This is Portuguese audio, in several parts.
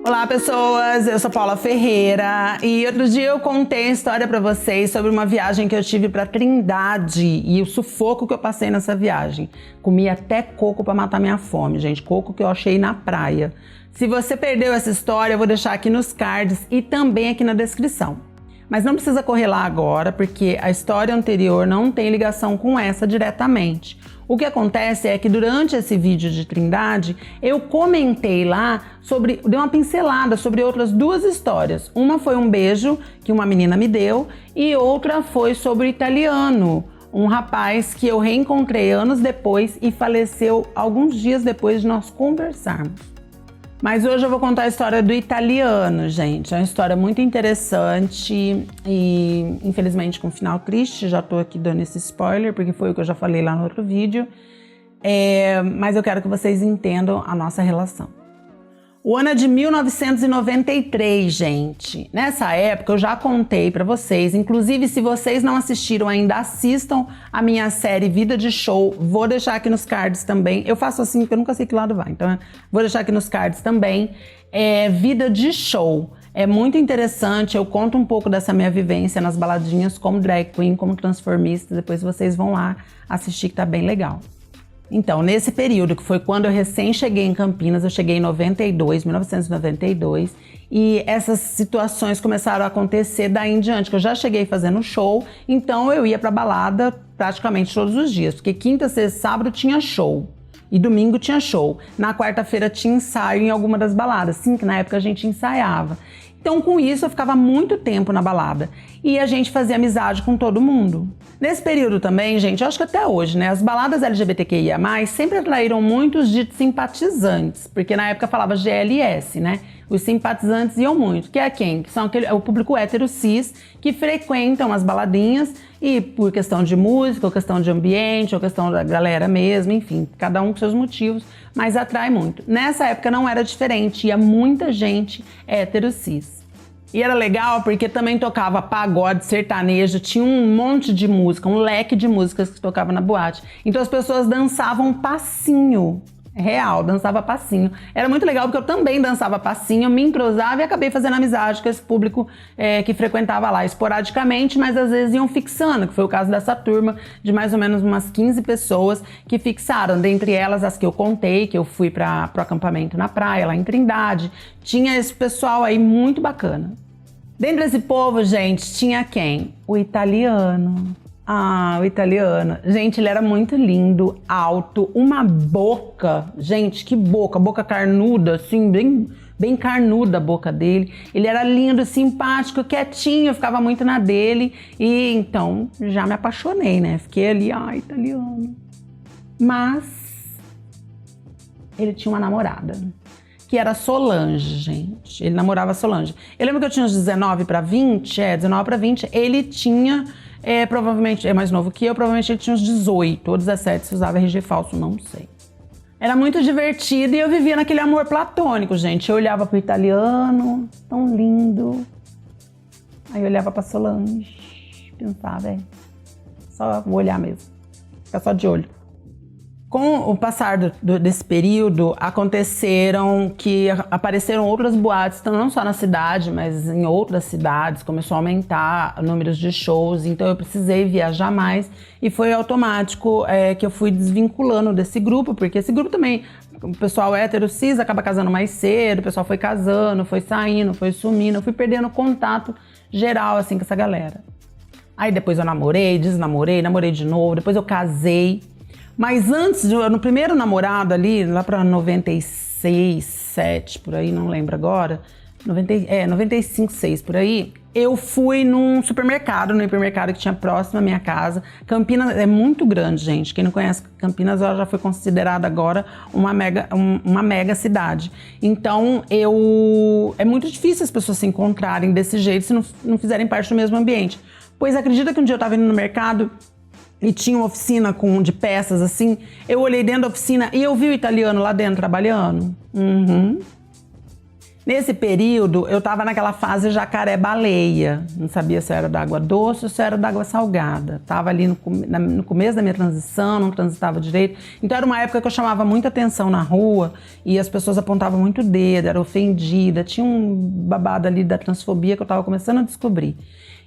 Olá pessoas, eu sou Paula Ferreira e outro dia eu contei a história pra vocês sobre uma viagem que eu tive pra Trindade e o sufoco que eu passei nessa viagem. Comi até coco pra matar minha fome, gente, coco que eu achei na praia. Se você perdeu essa história, eu vou deixar aqui nos cards e também aqui na descrição. Mas não precisa correr lá agora, porque a história anterior não tem ligação com essa diretamente. O que acontece é que durante esse vídeo de Trindade, eu comentei lá dei uma pincelada sobre outras duas histórias. Uma foi um beijo que uma menina me deu e outra foi sobre o italiano, um rapaz que eu reencontrei anos depois e faleceu alguns dias depois de nós conversarmos. Mas hoje eu vou contar a história do italiano, gente. É uma história muito interessante e, infelizmente, com final triste. Já tô aqui dando esse spoiler, porque foi o que eu já falei lá no outro vídeo. Mas eu quero que vocês entendam a nossa relação. O ano é de 1993, gente. Nessa época eu já contei pra vocês, inclusive se vocês não assistiram ainda, assistam a minha série Vida de Show. Vou deixar aqui nos cards também. Eu faço assim porque eu nunca sei que lado vai, então vou deixar aqui nos cards também. Vida de Show. É muito interessante, eu conto um pouco dessa minha vivência nas baladinhas como drag queen, como transformista. Depois vocês vão lá assistir que tá bem legal. Então, nesse período, que foi quando eu recém cheguei em Campinas, eu cheguei em 1992, e essas situações começaram a acontecer daí em diante, que eu já cheguei fazendo show, então eu ia pra balada praticamente todos os dias, porque quinta, sexta, sábado tinha show, e domingo tinha show. Na quarta-feira tinha ensaio em alguma das baladas, sim, que na época a gente ensaiava. Então, com isso, eu ficava muito tempo na balada. E a gente fazia amizade com todo mundo. Nesse período também, gente, eu acho que até hoje, né? As baladas LGBTQIA+, sempre atraíram muitos ditos simpatizantes. Porque na época falava GLS, né? Os simpatizantes iam muito. Que é quem? Que são o público hétero cis que frequentam as baladinhas e por questão de música, ou questão de ambiente, ou questão da galera mesmo, enfim, cada um com seus motivos, mas atrai muito. Nessa época não era diferente, ia muita gente hétero cis. E era legal porque também tocava pagode, sertanejo, tinha um monte de música, um leque de músicas que tocava na boate. Então as pessoas dançavam passinho. Real, dançava passinho. Era muito legal porque eu também dançava passinho, me entrosava e acabei fazendo amizade com esse público que frequentava lá esporadicamente, mas às vezes iam fixando, que foi o caso dessa turma de mais ou menos umas 15 pessoas que fixaram, dentre elas as que eu contei, que eu fui para o acampamento na praia, lá em Trindade. Tinha esse pessoal aí muito bacana. Dentro desse povo, gente, tinha quem? O italiano. Ah, o italiano. Gente, ele era muito lindo, alto, uma boca. Gente, que boca, boca carnuda, assim, bem carnuda a boca dele. Ele era lindo, simpático, quietinho, eu ficava muito na dele. E então, já me apaixonei, né? Fiquei ali, italiano. Mas ele tinha uma namorada, que era Solange, gente. Ele namorava Solange. Eu lembro que eu tinha uns 19 para 20, 19 para 20, ele tinha... provavelmente é mais novo que eu, provavelmente ele tinha uns 18 ou 17, se usava RG falso, não sei. Era muito divertido e eu vivia naquele amor platônico, gente. Eu olhava pro italiano, tão lindo. Aí eu olhava pra Solange, pensava, só vou olhar mesmo, ficar só de olho. Com o passar desse período, apareceram outras boates, não só na cidade, mas em outras cidades. Começou a aumentar o número de shows, então eu precisei viajar mais. E foi automático que eu fui desvinculando desse grupo, porque esse grupo também, o pessoal hétero cis acaba casando mais cedo, o pessoal foi casando, foi saindo, foi sumindo. Eu fui perdendo contato geral assim, com essa galera. Aí depois eu namorei, desnamorei, namorei de novo, depois eu casei. Mas antes, no primeiro namorado ali, lá pra 96, 7, por aí, não lembro agora, 95, 6, por aí, eu fui num supermercado, no hipermercado que tinha próximo à minha casa. Campinas é muito grande, gente. Quem não conhece Campinas, ela já foi considerada agora uma mega cidade. Então, é muito difícil as pessoas se encontrarem desse jeito se não fizerem parte do mesmo ambiente. Pois acredita que um dia eu tava indo no mercado e tinha uma oficina de peças assim, eu olhei dentro da oficina e eu vi o italiano lá dentro trabalhando. Nesse período, eu tava naquela fase jacaré-baleia. Não sabia se era d'água doce ou se era d'água salgada. Tava ali no começo da minha transição, não transitava direito. Então era uma época que eu chamava muita atenção na rua e as pessoas apontavam muito o dedo, era ofendida. Tinha um babado ali da transfobia que eu tava começando a descobrir.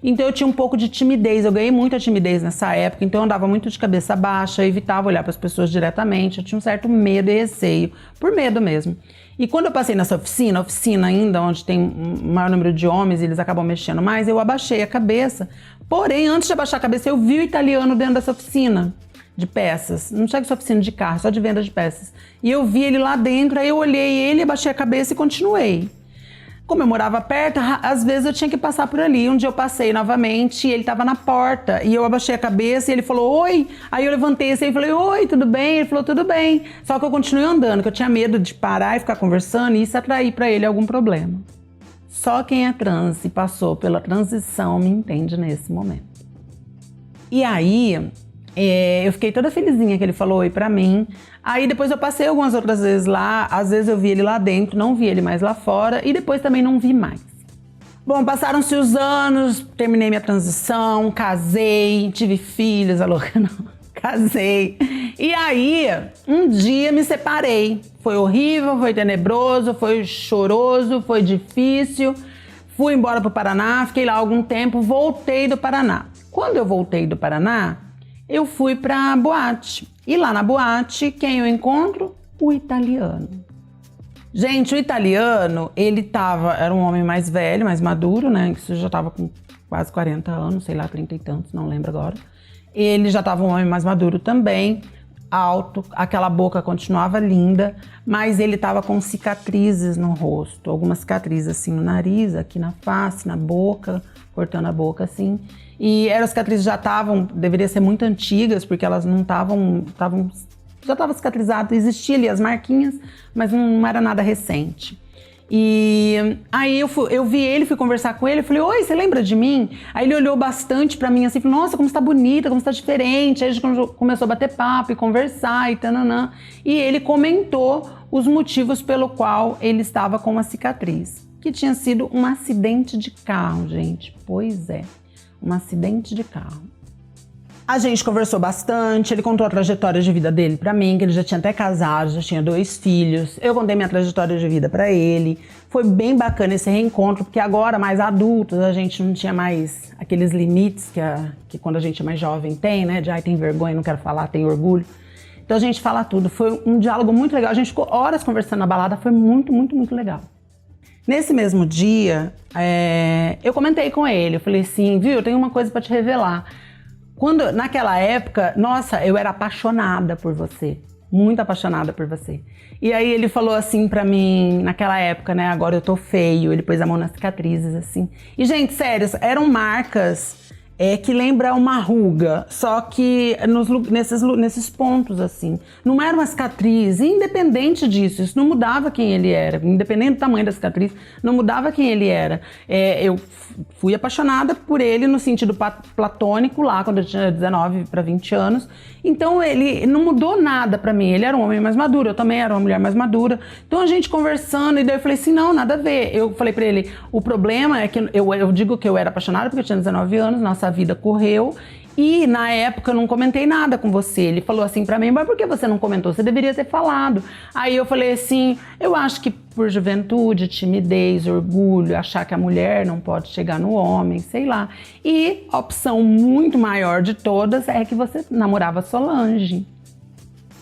Então eu tinha um pouco de timidez, eu ganhei muita timidez nessa época, então eu andava muito de cabeça baixa, eu evitava olhar para as pessoas diretamente, eu tinha um certo medo e receio, por medo mesmo. E quando eu passei nessa oficina ainda, onde tem um maior número de homens e eles acabam mexendo mais, eu abaixei a cabeça. Porém, antes de abaixar a cabeça, eu vi o italiano dentro dessa oficina de peças. Não chega essa oficina de carro, só de venda de peças. E eu vi ele lá dentro, aí eu olhei ele, abaixei a cabeça e continuei. Como eu morava perto, às vezes eu tinha que passar por ali. Um dia eu passei novamente e ele estava na porta. E eu abaixei a cabeça e ele falou, oi. Aí eu levantei assim e falei, oi, tudo bem? Ele falou, tudo bem. Só que eu continuei andando, que eu tinha medo de parar e ficar conversando e isso atrair para ele algum problema. Só quem é trans e passou pela transição me entende nesse momento. E aí, eu fiquei toda felizinha que ele falou oi pra mim. Aí depois eu passei algumas outras vezes lá, às vezes eu vi ele lá dentro, não vi ele mais lá fora e depois também não vi mais. Bom, passaram-se os anos, terminei minha transição, casei, tive filhos, a louca não, casei. E aí, um dia me separei. Foi horrível, foi tenebroso, foi choroso, foi difícil. Fui embora pro Paraná, fiquei lá algum tempo, voltei do Paraná. Quando eu voltei do Paraná, eu fui pra boate. E lá na boate, quem eu encontro? O italiano. Gente, o italiano, era um homem mais velho, mais maduro, né? Isso já tava com quase 40 anos, sei lá, 30 e tantos, não lembro agora. Ele já tava um homem mais maduro também, alto, aquela boca continuava linda, mas ele tava com cicatrizes no rosto, algumas cicatrizes assim no nariz, aqui na face, na boca, cortando a boca assim. E as cicatrizes já deveriam ser muito antigas, porque elas não já estavam cicatrizadas, existiam ali as marquinhas, mas não era nada recente. E aí eu vi ele, fui conversar com ele, eu falei, oi, você lembra de mim? Aí ele olhou bastante pra mim assim, falou, nossa, como você tá bonita, como você tá diferente. Aí a gente começou a bater papo e conversar e tananã. E ele comentou os motivos pelo qual ele estava com uma cicatriz, que tinha sido um acidente de carro, gente. Pois é. Um acidente de carro. A gente conversou bastante, ele contou a trajetória de vida dele pra mim, que ele já tinha até casado, já tinha 2 filhos. Eu contei minha trajetória de vida pra ele. Foi bem bacana esse reencontro, porque agora, mais adultos, a gente não tinha mais aqueles limites que quando a gente é mais jovem tem, né? De, ai, tem vergonha, não quero falar, tem orgulho. Então a gente fala tudo. Foi um diálogo muito legal. A gente ficou horas conversando na balada, foi muito, muito, muito legal. Nesse mesmo dia, eu comentei com ele, eu falei assim, viu, eu tenho uma coisa pra te revelar. Naquela época, nossa, eu era apaixonada por você, muito apaixonada por você. E aí ele falou assim pra mim, naquela época, né, agora eu tô feio, ele pôs a mão nas cicatrizes, assim. E, gente, sério, eram marcas que lembra uma ruga, só que nesses pontos, assim. Não era uma cicatriz, independente disso, isso não mudava quem ele era, independente do tamanho da cicatriz, não mudava quem ele era. Eu fui apaixonada por ele no sentido platônico lá, quando eu tinha 19 para 20 anos, então ele não mudou nada pra mim, ele era um homem mais maduro, eu também era uma mulher mais madura, então a gente conversando, e daí eu falei assim, não, nada a ver. Eu falei pra ele, o problema é que eu digo que eu era apaixonada porque eu tinha 19 anos, nossa vida correu, e na época eu não comentei nada com você. Ele falou assim pra mim, mas por que você não comentou? Você deveria ter falado. Aí eu falei assim, eu acho que por juventude, timidez, orgulho, achar que a mulher não pode chegar no homem, sei lá. E a opção muito maior de todas é que você namorava Solange.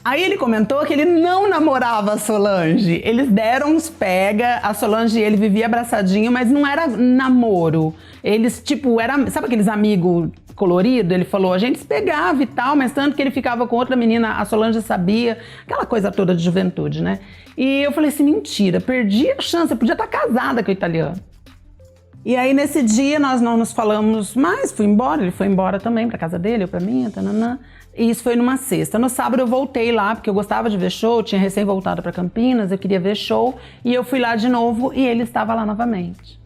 Aí ele comentou que ele não namorava a Solange. Eles deram uns pega, a Solange e ele vivia abraçadinho, mas não era namoro. Eles, tipo, sabe aqueles amigos coloridos? Ele falou, a gente se pegava e tal, mas tanto que ele ficava com outra menina, a Solange sabia, aquela coisa toda de juventude, né? E eu falei assim, mentira, perdi a chance, eu podia estar casada com o italiano. E aí nesse dia nós não nos falamos mais, fui embora, ele foi embora também pra casa dele, eu pra minha, tananã. E isso foi numa sexta. No sábado eu voltei lá, porque eu gostava de ver show, tinha recém voltado para Campinas, eu queria ver show, e eu fui lá de novo e ele estava lá novamente.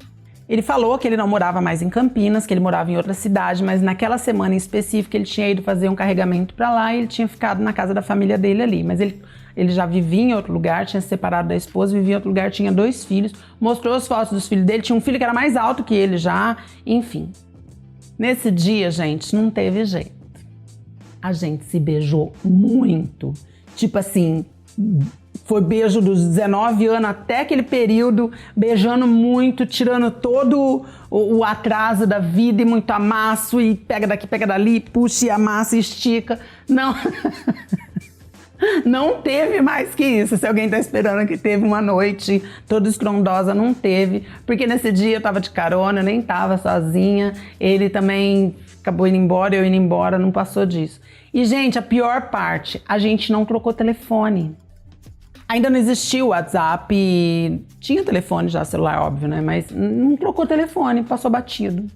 Ele falou que ele não morava mais em Campinas, que ele morava em outra cidade, mas naquela semana em específico ele tinha ido fazer um carregamento para lá e ele tinha ficado na casa da família dele ali. Mas ele já vivia em outro lugar, tinha se separado da esposa, vivia em outro lugar, tinha 2 filhos, mostrou as fotos dos filhos dele, tinha um filho que era mais alto que ele já, enfim. Nesse dia, gente, não teve jeito. A gente se beijou muito, tipo assim, foi beijo dos 19 anos até aquele período, beijando muito, tirando todo o atraso da vida e muito amasso, e pega daqui, pega dali, puxa e amassa e estica. Não, não teve mais que isso. Se alguém tá esperando que teve uma noite toda estrondosa, não teve. Porque nesse dia eu tava de carona, eu nem tava sozinha. Ele também acabou indo embora, eu indo embora, não passou disso. E, gente, a pior parte, a gente não trocou telefone. Ainda não existia o WhatsApp, tinha telefone já, celular, óbvio, né? Mas não trocou telefone, passou batido.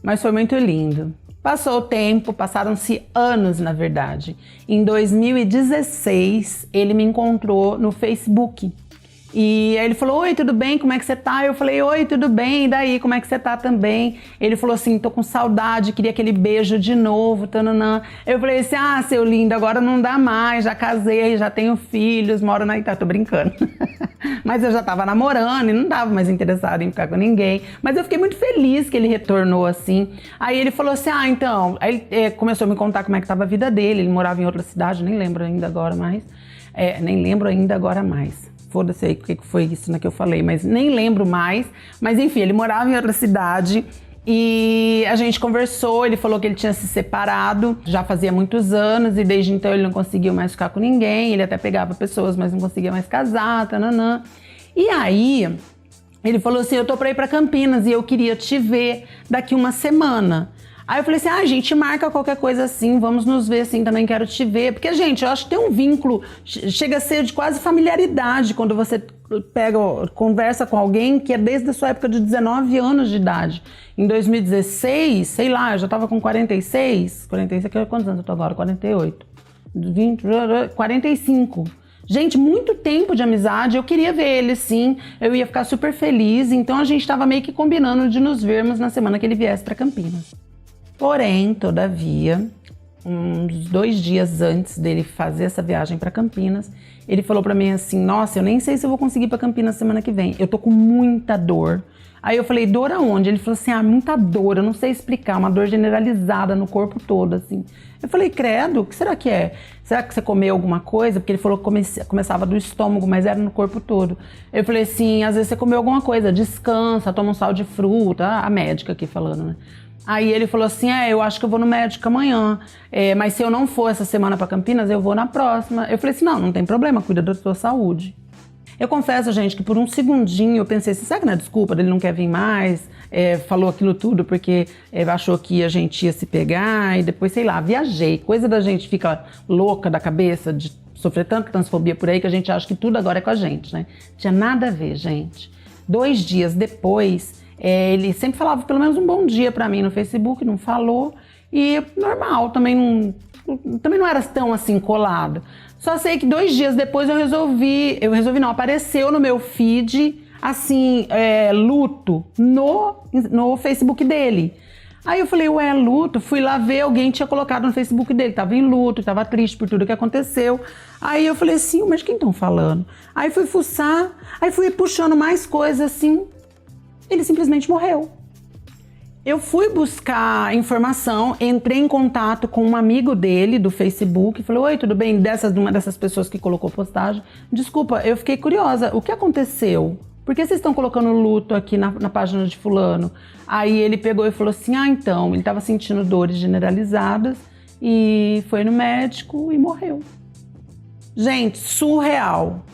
Mas foi muito lindo. Passou o tempo, passaram-se anos, na verdade. Em 2016, ele me encontrou no Facebook. E aí ele falou, oi, tudo bem? Como é que você tá? Eu falei, oi, tudo bem? E daí, como é que você tá também? Ele falou assim, tô com saudade, queria aquele beijo de novo, tananã. Eu falei assim, ah, seu lindo, agora não dá mais, já casei, já tenho filhos, moro na Itália, tô brincando. Mas eu já tava namorando e não tava mais interessado em ficar com ninguém. Mas eu fiquei muito feliz que ele retornou assim. Aí ele falou assim, ah, então... Aí ele começou a me contar como é que tava a vida dele, ele morava em outra cidade, nem lembro ainda agora mais. Foda-se aí o que foi isso, né, que eu falei, mas nem lembro mais. Mas enfim, ele morava em outra cidade e a gente conversou, ele falou que ele tinha se separado, já fazia muitos anos, e desde então ele não conseguiu mais ficar com ninguém, ele até pegava pessoas, mas não conseguia mais casar, tananã. E aí, ele falou assim, eu tô pra ir pra Campinas e eu queria te ver daqui uma semana. Aí eu falei assim, a gente marca qualquer coisa assim, vamos nos ver assim, também quero te ver. Porque, gente, eu acho que tem um vínculo, chega a ser de quase familiaridade quando você conversa com alguém que é desde a sua época de 19 anos de idade. Em 2016, sei lá, eu já tava com 46, quantos anos eu tô agora? 48, 20, 45. Gente, muito tempo de amizade, eu queria ver ele sim, eu ia ficar super feliz, então a gente tava meio que combinando de nos vermos na semana que ele viesse pra Campinas. Porém, todavia, uns 2 dias antes dele fazer essa viagem para Campinas, ele falou para mim assim, nossa, eu nem sei se eu vou conseguir ir para Campinas semana que vem, eu tô com muita dor. Aí eu falei, dor aonde? Ele falou assim, muita dor, eu não sei explicar, uma dor generalizada no corpo todo, assim. Eu falei, credo, o que será que é? Será que você comeu alguma coisa? Porque ele falou que começava do estômago, mas era no corpo todo. Eu falei assim, às vezes você comeu alguma coisa, descansa, toma um sal de fruta, a médica aqui falando, né? Aí ele falou assim, eu acho que eu vou no médico amanhã, mas se eu não for essa semana para Campinas, eu vou na próxima. Eu falei assim, não tem problema, cuida da sua saúde. Eu confesso, gente, que por um segundinho eu pensei assim, será que não é desculpa dele não quer vir mais? Falou aquilo tudo porque achou que a gente ia se pegar e depois, sei lá, viajei. Coisa da gente fica louca da cabeça de sofrer tanta transfobia por aí que a gente acha que tudo agora é com a gente, né? Tinha nada a ver, gente. 2 dias depois... ele sempre falava pelo menos um bom dia pra mim no Facebook, não falou, e normal, também não era tão assim colado. Só sei que 2 dias depois apareceu no meu feed, assim, luto no Facebook dele. Aí eu falei, luto, fui lá ver, alguém tinha colocado no Facebook dele, tava em luto, tava triste por tudo que aconteceu. Aí eu falei assim, mas quem estão falando? Aí fui fuçar, aí fui puxando mais coisas assim, ele simplesmente morreu. Eu fui buscar informação, entrei em contato com um amigo dele do Facebook, falei, oi, tudo bem? Uma dessas pessoas que colocou postagem. Desculpa, eu fiquei curiosa, o que aconteceu? Por que vocês estão colocando luto aqui na página de fulano? Aí ele pegou e falou assim, então, ele estava sentindo dores generalizadas e foi no médico e morreu. Gente, surreal,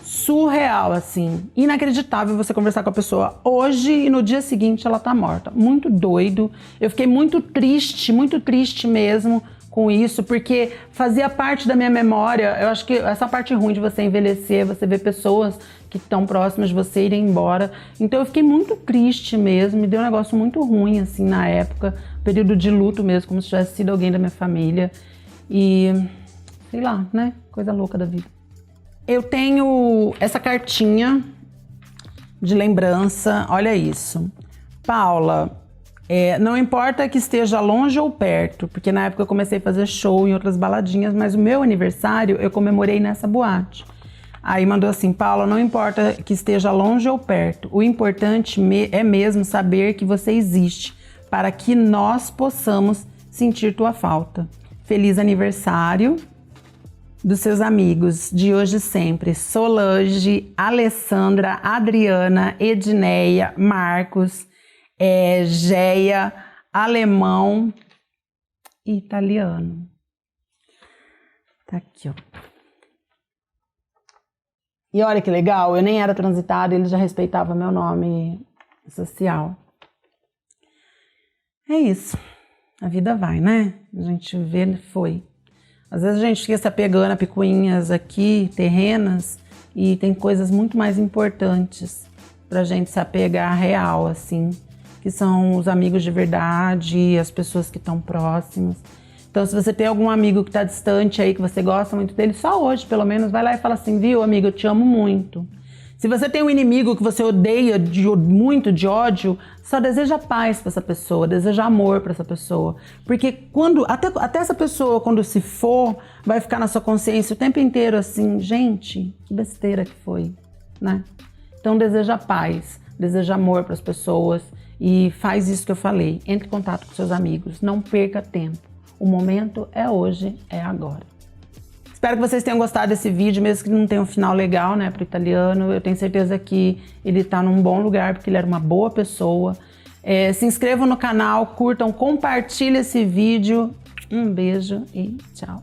assim, inacreditável você conversar com a pessoa hoje e no dia seguinte ela tá morta. Muito doido, eu fiquei muito triste mesmo com isso, porque fazia parte da minha memória. Eu acho que essa parte ruim de você envelhecer, você ver pessoas que estão próximas de você irem embora. Então eu fiquei muito triste mesmo, me deu um negócio muito ruim, assim, na época, período de luto mesmo, como se tivesse sido alguém da minha família. E... sei lá, né? Coisa louca da vida. Eu tenho essa cartinha de lembrança, olha isso. Paula, não importa que esteja longe ou perto, porque na época eu comecei a fazer show em outras baladinhas, mas o meu aniversário eu comemorei nessa boate. Aí mandou assim: Paula, não importa que esteja longe ou perto, o importante é mesmo saber que você existe, para que nós possamos sentir tua falta. Feliz aniversário dos seus amigos de hoje e sempre, Solange, Alessandra, Adriana, Edneia, Marcos, Géia, Alemão e Italiano. Tá aqui, ó. E olha que legal, eu nem era transitada, ele já respeitava meu nome social. É isso. A vida vai, né? A gente vê, foi. Às vezes a gente fica se apegando a picuinhas aqui, terrenas, e tem coisas muito mais importantes pra gente se apegar real, assim, que são os amigos de verdade, as pessoas que estão próximas. Então, se você tem algum amigo que tá distante aí, que você gosta muito dele, só hoje, pelo menos, vai lá e fala assim: viu, amigo, eu te amo muito. Se você tem um inimigo que você odeia muito, de ódio, só deseja paz para essa pessoa, deseja amor para essa pessoa. Porque até essa pessoa, quando se for, vai ficar na sua consciência o tempo inteiro assim: gente, que besteira que foi, né? Então, deseja paz, deseja amor para as pessoas e faz isso que eu falei. Entre em contato com seus amigos, não perca tempo. O momento é hoje, é agora. Espero que vocês tenham gostado desse vídeo, mesmo que não tenha um final legal, né, pro Italiano. Eu tenho certeza que ele tá num bom lugar, porque ele era uma boa pessoa. Se inscrevam no canal, curtam, compartilhem esse vídeo. Um beijo e tchau.